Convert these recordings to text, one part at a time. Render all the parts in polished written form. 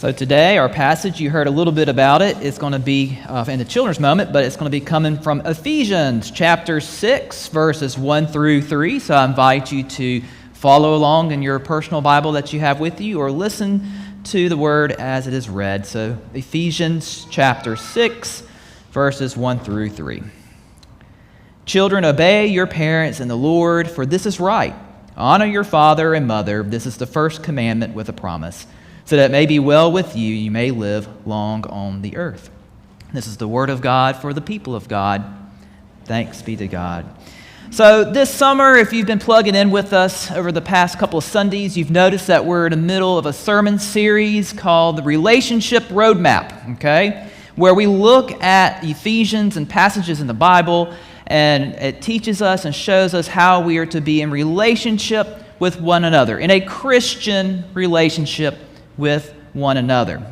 So today, our passage, you heard a little bit about it. It's going to be in the children's moment, but it's going to be coming from Ephesians chapter 6, verses 1 through 3. So I invite you to follow along in your personal Bible that you have with you or listen to the word as it is read. So Ephesians chapter 6, verses 1 through 3. Children, obey your parents in the Lord, for this is right. Honor your father and mother. This is the first commandment with a promise, so that it may be well with you, you may live long on the earth. This is the word of God for the people of God. Thanks be to God. So this summer, if you've been plugging in with us over the past couple of Sundays, you've noticed that we're in the middle of a sermon series called the Relationship Roadmap, okay? Where we look at Ephesians and passages in the Bible, and it teaches us and shows us how we are to be in relationship with one another, in a Christian relationship with one another.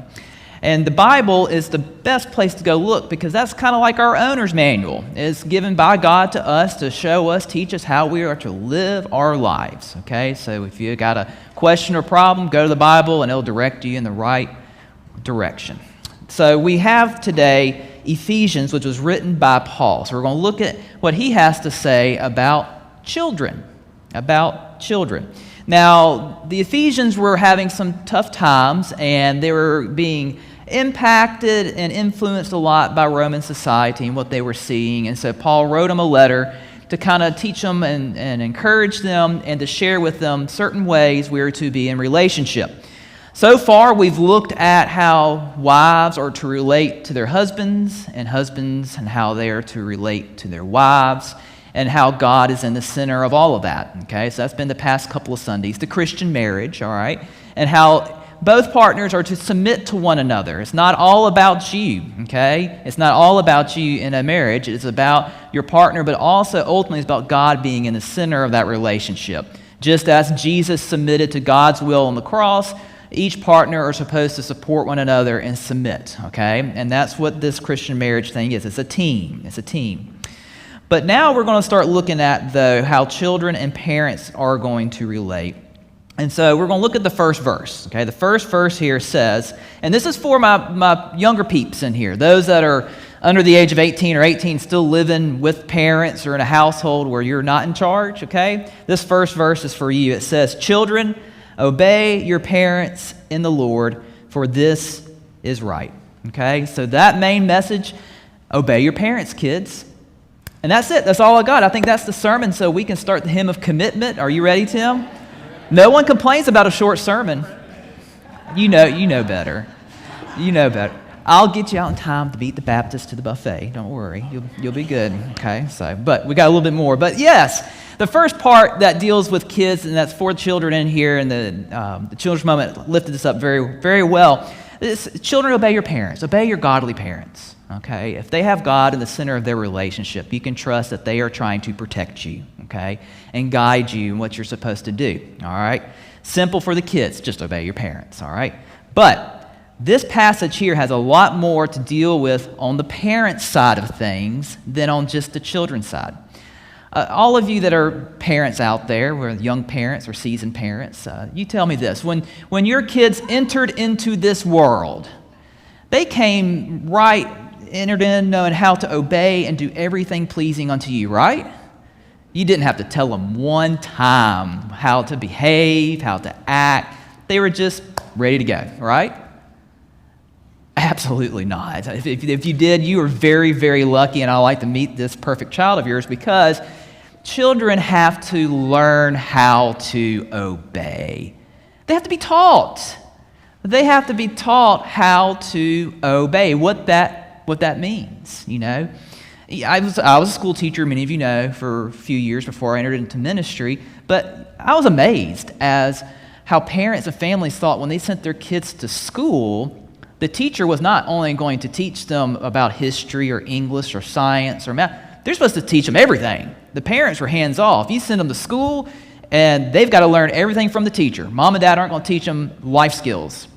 And the Bible is the best place to go look because that's kind of like our owner's manual. It's given by God to us to show us, teach us how we are to live our lives. Okay, so if you got a question or problem, go to the Bible and it'll direct you in the right direction. So we have today Ephesians, which was written by Paul. So we're going to look at what he has to say about children. Now, the Ephesians were having some tough times, and they were being impacted and influenced a lot by Roman society and what they were seeing. And so Paul wrote them a letter to kind of teach them and encourage them and to share with them certain ways we are to be in relationship. So far, we've looked at how wives are to relate to their husbands and how they are to relate to their wives, and how God is in the center of all of that, okay? So that's been the past couple of Sundays. The Christian marriage, all right? And how both partners are to submit to one another. It's not all about you, okay? It's not all about you in a marriage. It's about your partner, but also ultimately it's about God being in the center of that relationship. Just as Jesus submitted to God's will on the cross, each partner are supposed to support one another and submit, okay? And that's what this Christian marriage thing is. It's a team. It's a team. But now we're going to start looking at, though, how children and parents are going to relate. And so we're going to look at the first verse. Okay, the first verse here says, and this is for my younger peeps in here, those that are under the age of 18 or 18 still living with parents or in a household where you're not in charge, okay? This first verse is for you. It says, children, obey your parents in the Lord, for this is right. Okay, so that main message, obey your parents, kids. And that's it. That's all I got. I think that's the sermon, so we can start the hymn of commitment. Are you ready, Tim? No one complains about a short sermon. You know better. You know better. I'll get you out in time to beat the Baptist to the buffet. Don't worry. You'll be good. Okay. So, but we got a little bit more. But yes, the first part that deals with kids, and that's for children in here, and the children's moment lifted this up very, very well. Children, obey your parents. Obey your godly parents. Okay, if they have God in the center of their relationship, you can trust that they are trying to protect you, okay, and guide you in what you're supposed to do, all right? Simple for the kids, just obey your parents, all right? But this passage here has a lot more to deal with on the parent side of things than on just the children's side. All of you that are parents out there, or young parents or seasoned parents, you tell me this. When your kids entered into this world, they came entered in knowing how to obey and do everything pleasing unto you, right? You didn't have to tell them one time how to behave, how to act. They were just ready to go, right? Absolutely not. If you did, you were very, very lucky, and I like to meet this perfect child of yours because children have to learn how to obey. They have to be taught. They have to be taught how to obey, what that means, you know. I was a school teacher, many of you know, for a few years before I entered into ministry, but I was amazed as how parents and families thought when they sent their kids to school, the teacher was not only going to teach them about history or English or science or math, they're supposed to teach them everything. The parents were hands off. You send them to school, and they've got to learn everything from the teacher. Mom and dad aren't going to teach them life skills,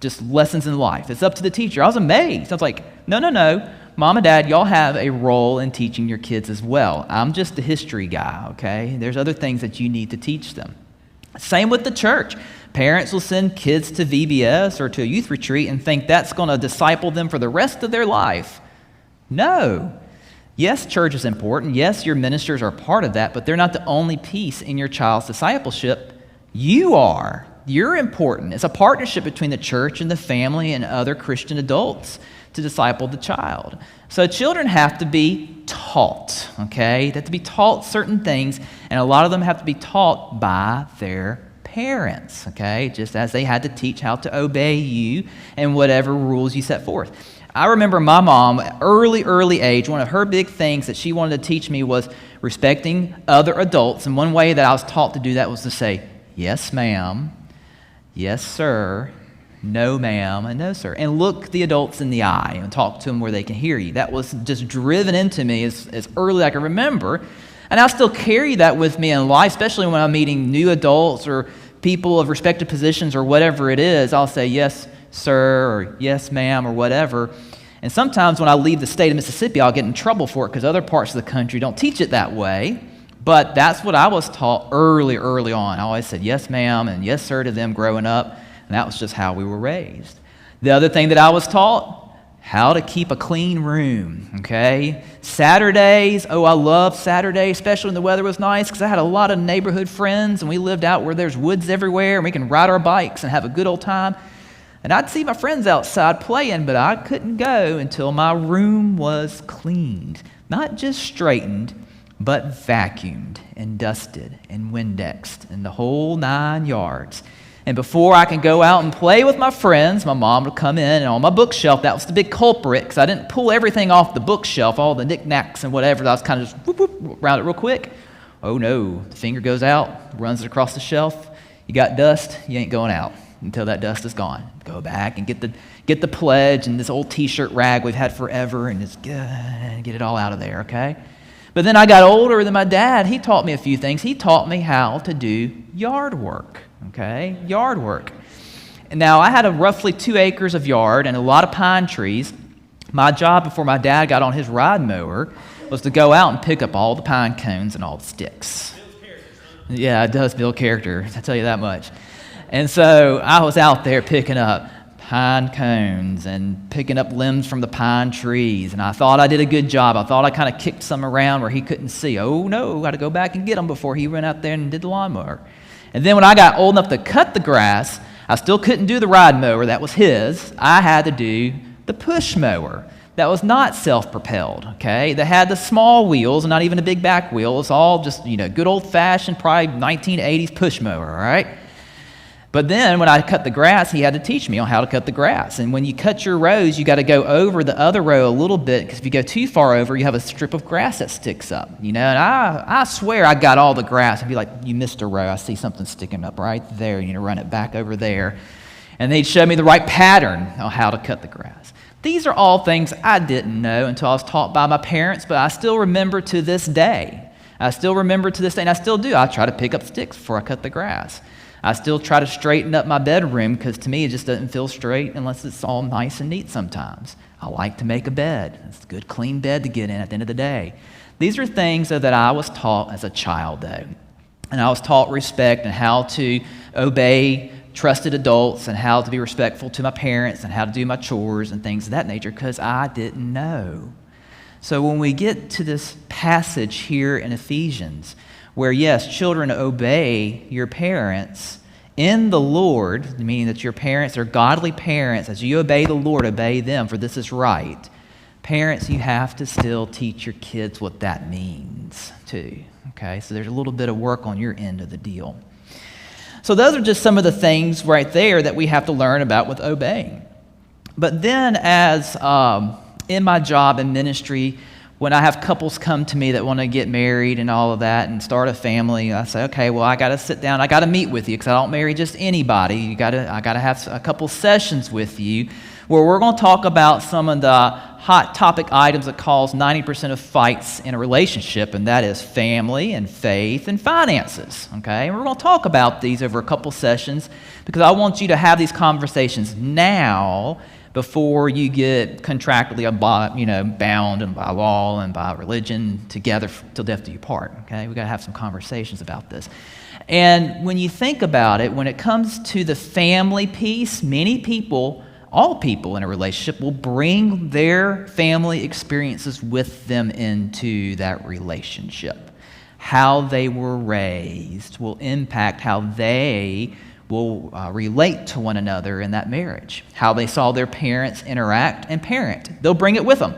just lessons in life. It's up to the teacher. I was amazed. I was like, no. Mom and dad, y'all have a role in teaching your kids as well. I'm just the history guy, okay? There's other things that you need to teach them. Same with the church. Parents will send kids to VBS or to a youth retreat and think that's going to disciple them for the rest of their life. No. Yes, church is important. Yes, your ministers are part of that, but they're not the only piece in your child's discipleship. You are. You're important. It's a partnership between the church and the family and other Christian adults to disciple the child. So children have to be taught, okay? They have to be taught certain things, and a lot of them have to be taught by their parents, okay? Just as they had to teach how to obey you and whatever rules you set forth. I remember my mom, early age, one of her big things that she wanted to teach me was respecting other adults, and one way that I was taught to do that was to say, yes, ma'am, yes, sir, no, ma'am, and no, sir. And look the adults in the eye and talk to them where they can hear you. That was just driven into me as early as I can remember. And I still carry that with me in life, especially when I'm meeting new adults or people of respected positions or whatever it is. I'll say, yes, sir, or yes, ma'am, or whatever. And sometimes when I leave the state of Mississippi, I'll get in trouble for it because other parts of the country don't teach it that way. But that's what I was taught early on. I always said yes, ma'am, and yes, sir to them growing up. And that was just how we were raised. The other thing that I was taught, how to keep a clean room, okay? Saturdays, I love Saturdays, especially when the weather was nice, because I had a lot of neighborhood friends, and we lived out where there's woods everywhere, and we can ride our bikes and have a good old time. And I'd see my friends outside playing, but I couldn't go until my room was cleaned. Not just straightened, but vacuumed and dusted and Windexed and the whole 9 yards. And before I can go out and play with my friends, my mom would come in, and on my bookshelf, that was the big culprit, because I didn't pull everything off the bookshelf, all the knickknacks and whatever. I was kind of just whoop, whoop, around it real quick. Oh no, the finger goes out, runs it across the shelf. You got dust, you ain't going out until that dust is gone. Go back and get the pledge and this old T-shirt rag we've had forever, and just get it all out of there, okay? But then I got older than my dad. He taught me a few things. He taught me how to do yard work. Okay, yard work. And now I had roughly 2 acres of yard and a lot of pine trees. My job before my dad got on his ride mower was to go out and pick up all the pine cones and all the sticks. Yeah, it does build character, I tell you that much. And so I was out there picking up pine cones and picking up limbs from the pine trees, and I thought I did a good job. I thought I kind of kicked some around where he couldn't see. Oh no, got to go back and get them before he went out there and did the lawnmower. And then when I got old enough to cut the grass, I still couldn't do the ride mower. That was his. I had to do the push mower. That was not self-propelled, okay? That had the small wheels and not even a big back wheel. It was all just, good old-fashioned, probably 1980s push mower, all right? But then when I cut the grass, he had to teach me on how to cut the grass. And when you cut your rows, you got to go over the other row a little bit, because if you go too far over, you have a strip of grass that sticks up, And I swear I got all the grass. I'd be like, you missed a row. I see something sticking up right there. You need to run it back over there. And they'd show me the right pattern on how to cut the grass. These are all things I didn't know until I was taught by my parents, but I still remember to this day. And I still do. I try to pick up sticks before I cut the grass. I still try to straighten up my bedroom, because to me it just doesn't feel straight unless it's all nice and neat sometimes. I like to make a bed. It's a good clean bed to get in at the end of the day. These are things that I was taught as a child, though. And I was taught respect and how to obey trusted adults and how to be respectful to my parents and how to do my chores and things of that nature, because I didn't know. So when we get to this passage here in Ephesians, where, yes, children obey your parents in the Lord, meaning that your parents are godly parents. As you obey the Lord, obey them, for this is right. Parents, you have to still teach your kids what that means, too. Okay, so there's a little bit of work on your end of the deal. So those are just some of the things right there that we have to learn about with obeying. But then as in my job in ministry, when I have couples come to me that want to get married and all of that and start a family, I say, okay, well, I got to sit down. I got to meet with you, because I don't marry just anybody. I got to have a couple sessions with you where we're going to talk about some of the hot topic items that cause 90% of fights in a relationship, and that is family and faith and finances, okay? And we're going to talk about these over a couple sessions, because I want you to have these conversations now before you get contractually bound and by law and by religion together till death do you part, okay? We've got to have some conversations about this. And when you think about it, when it comes to the family piece, many people, all people in a relationship, will bring their family experiences with them into that relationship. How they were raised will impact how they will relate to one another in that marriage. How they saw their parents interact and parent. They'll bring it with them.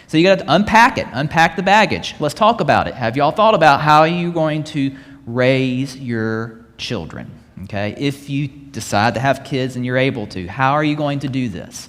So you got to unpack it, unpack the baggage. Let's talk about it. Have y'all thought about how you're going to raise your children? Okay, if you decide to have kids and you're able to, how are you going to do this?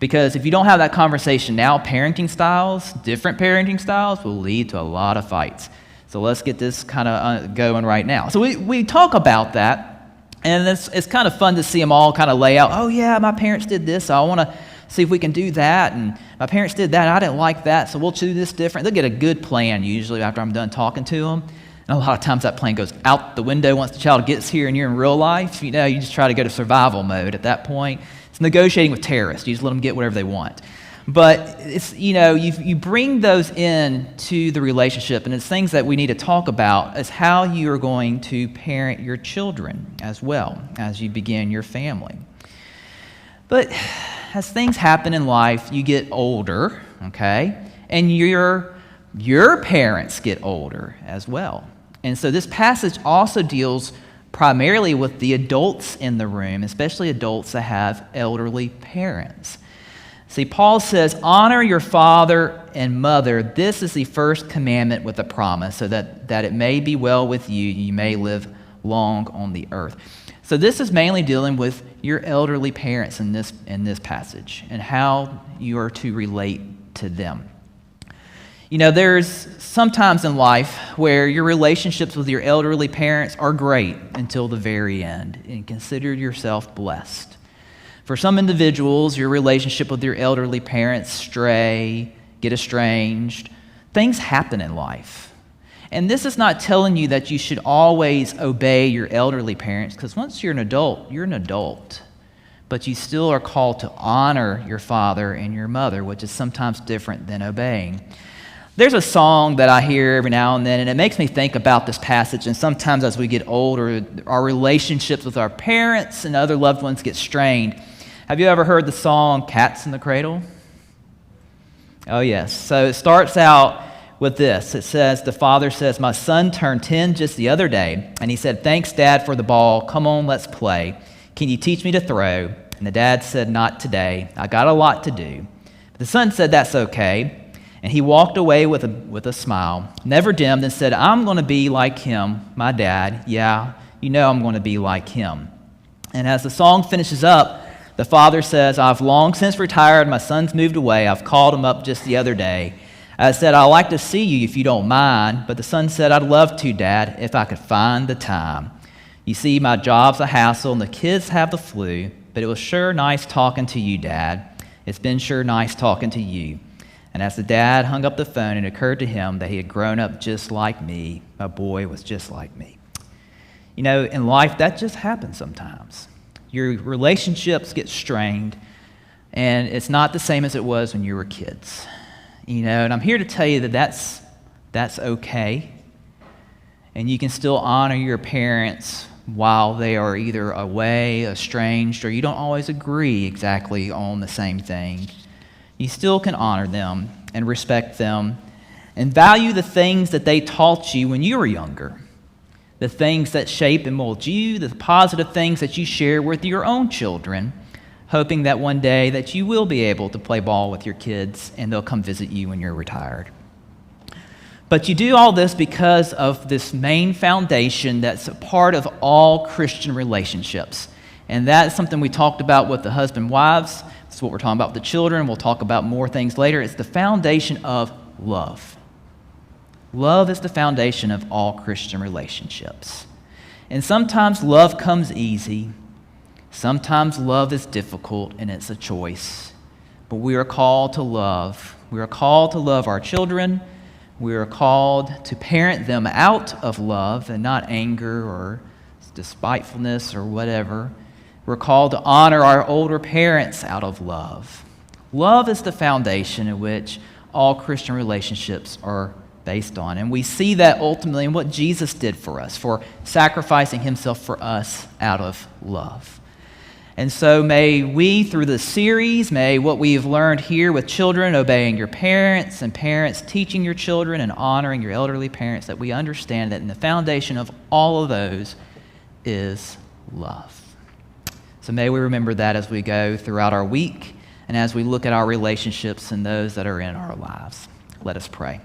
Because if you don't have that conversation now, different parenting styles will lead to a lot of fights. So let's get this kind of going right now. So we talk about that, and it's kind of fun to see them all kind of lay out, oh yeah, my parents did this, so I want to see if we can do that, and my parents did that, and I didn't like that, so we'll do this different. They'll get a good plan usually after I'm done talking to them. And a lot of times that plan goes out the window once the child gets here and you're in real life. You just try to go to survival mode at that point. It's negotiating with terrorists. You just let them get whatever they want. But it's, you bring those in to the relationship, and it's things that we need to talk about as how you are going to parent your children as well as you begin your family. But as things happen in life, you get older, okay? And your parents get older as well. And so this passage also deals primarily with the adults in the room, especially adults that have elderly parents. See, Paul says, honor your father and mother. This is the first commandment with a promise, so that it may be well with you, you may live long on the earth. So this is mainly dealing with your elderly parents in this passage and how you are to relate to them. There's sometimes in life where your relationships with your elderly parents are great until the very end, and consider yourself blessed. For some individuals, your relationship with your elderly parents get estranged. Things happen in life. And this is not telling you that you should always obey your elderly parents, because once you're an adult. But you still are called to honor your father and your mother, which is sometimes different than obeying. There's a song that I hear every now and then, and it makes me think about this passage. And sometimes as we get older, our relationships with our parents and other loved ones get strained. Have you ever heard the song Cats in the Cradle? Oh, yes. So it starts out with this. It says, the father says, my son turned 10 just the other day, and he said, thanks, Dad, for the ball. Come on, let's play. Can you teach me to throw? And the dad said, not today. I got a lot to do. But the son said, that's okay. And he walked away with a smile, never dimmed, and said, I'm going to be like him, my dad. Yeah, I'm going to be like him. And as the song finishes up, the father says, I've long since retired. My son's moved away. I've called him up just the other day. I said, I'd like to see you if you don't mind. But the son said, I'd love to, Dad, if I could find the time. You see, my job's a hassle and the kids have the flu, but it was sure nice talking to you, Dad. It's been sure nice talking to you. And as the dad hung up the phone, it occurred to him that he had grown up just like me. My boy was just like me. In life, that just happens sometimes. Your relationships get strained, and it's not the same as it was when you were kids. And I'm here to tell you that that's okay. And you can still honor your parents while they are either away, estranged, or you don't always agree exactly on the same thing. You still can honor them and respect them and value the things that they taught you when you were younger, the things that shape and mold you, the positive things that you share with your own children, hoping that one day that you will be able to play ball with your kids and they'll come visit you when you're retired. But you do all this because of this main foundation that's a part of all Christian relationships. And that's something we talked about with the husband-wives. It's what we're talking about with the children. We'll talk about more things later. It's the foundation of love. Love is the foundation of all Christian relationships. And sometimes love comes easy. Sometimes love is difficult, and it's a choice. But we are called to love. We are called to love our children. We are called to parent them out of love and not anger or despitefulness or whatever. We're called to honor our older parents out of love. Love is the foundation in which all Christian relationships are based on. And we see that ultimately in what Jesus did for us, for sacrificing himself for us out of love. And so may we, through this series, may what we've learned here with children obeying your parents and parents teaching your children and honoring your elderly parents, that we understand that in the foundation of all of those is love. So may we remember that as we go throughout our week and as we look at our relationships and those that are in our lives. Let us pray.